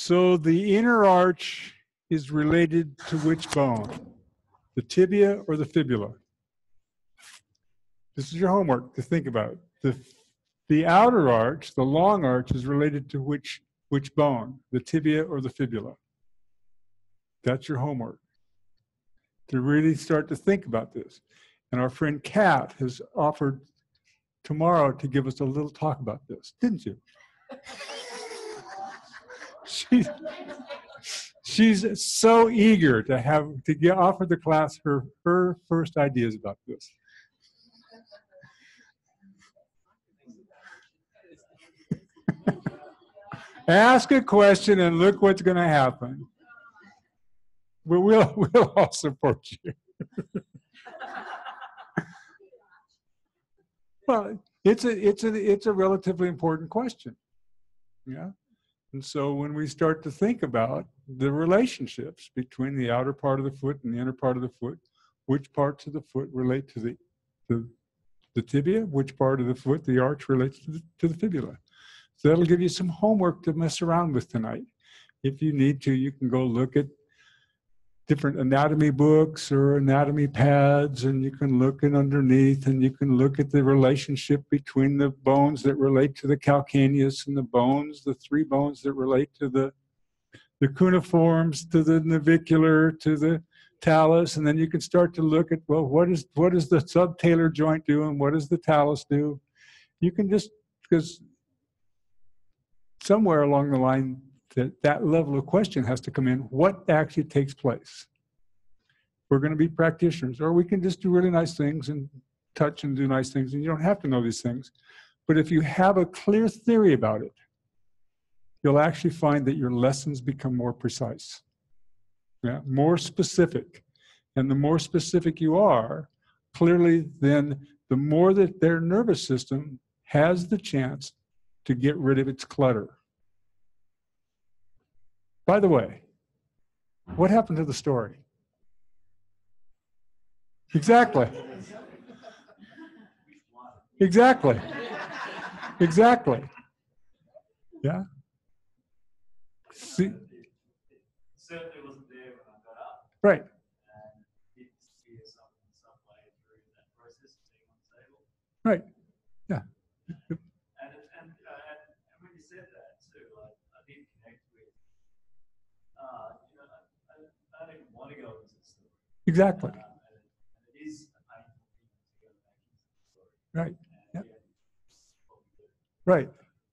So the inner arch is related to which bone? The tibia or the fibula? This is your homework to think about. The outer arch, the long arch, is related to which bone? The tibia or the fibula? That's your homework, to really start to think about this. And our friend Kat has offered tomorrow to give us a little talk about this, didn't you? She's so eager to offer the class her first ideas about this. Ask a question and look what's going to happen. But we'll all support you. Well, it's a relatively important question. Yeah. And so when we start to think about the relationships between the outer part of the foot and the inner part of the foot, which parts of the foot relate to the tibia, which part of the foot, the arch, relates to the fibula. So that'll give you some homework to mess around with tonight. If you need to, you can go look at different anatomy books or anatomy pads, and you can look in underneath, and you can look at the relationship between the bones that relate to the calcaneus and the three bones that relate to the cuneiforms, to the navicular, to the talus, and then you can start to look at, well, what does the subtalar joint do, and what does the talus do? You can just, because somewhere along the line, that level of question has to come in. What actually takes place? We're going to be practitioners, or we can just do really nice things and touch and do nice things, and you don't have to know these things. But if you have a clear theory about it, you'll actually find that your lessons become more precise, yeah, more specific. And the more specific you are, clearly then the more that their nervous system has the chance to get rid of its clutter. By the way, what happened to the story? Exactly. Exactly. Exactly. Yeah. See? Certainly wasn't there when I got up. Right. And did hear some way through that process of being unstable. Right. Yeah. And when you said that too, I did connect with, I don't even want to go into the story. Exactly. And it is a painful thing to go back into the story. Right. Yeah. Yeah, right.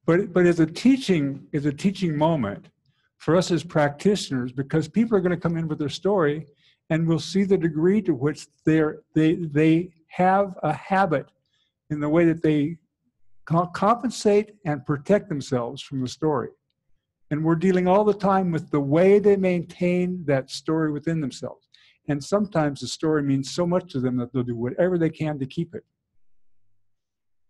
But as a teaching moment for us as practitioners, because people are going to come in with their story, and we'll see the degree to which they have a habit in the way that they compensate and protect themselves from the story. And we're dealing all the time with the way they maintain that story within themselves. And sometimes the story means so much to them that they'll do whatever they can to keep it,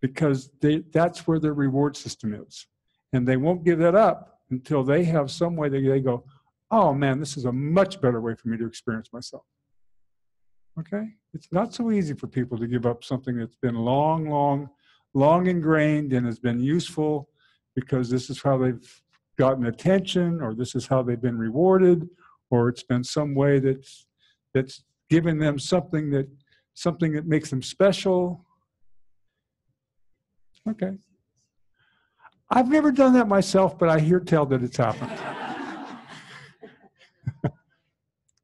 because that's where their reward system is. And they won't give that up until they have some way that they go, oh man, this is a much better way for me to experience myself. Okay? It's not so easy for people to give up something that's been long ingrained and has been useful, because this is how they've gotten attention, or this is how they've been rewarded, or it's been some way that's given them something that makes them special. Okay. I've never done that myself, but I hear tell that it's happened.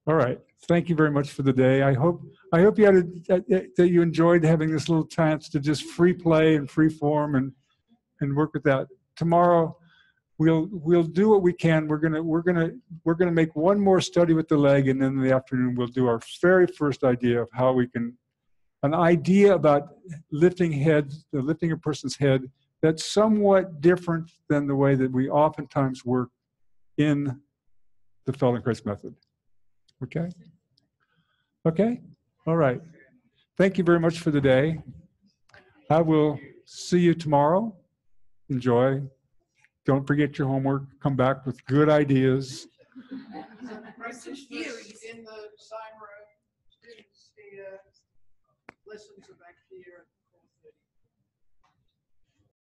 All right. Thank you very much for the day. I hope you that you enjoyed having this little chance to just free play and free form and work with that. Tomorrow we'll do what we can. We're gonna make one more study with the leg, and then in the afternoon we'll do our very first idea of how we can, an idea about lifting a person's head that's somewhat different than the way that we oftentimes work in the Feldenkrais method. Okay? Okay? All right. Thank you very much for the day. I will see you tomorrow. Enjoy. Don't forget your homework. Come back with good ideas. Theories in the sign room. Students, the lessons are back here.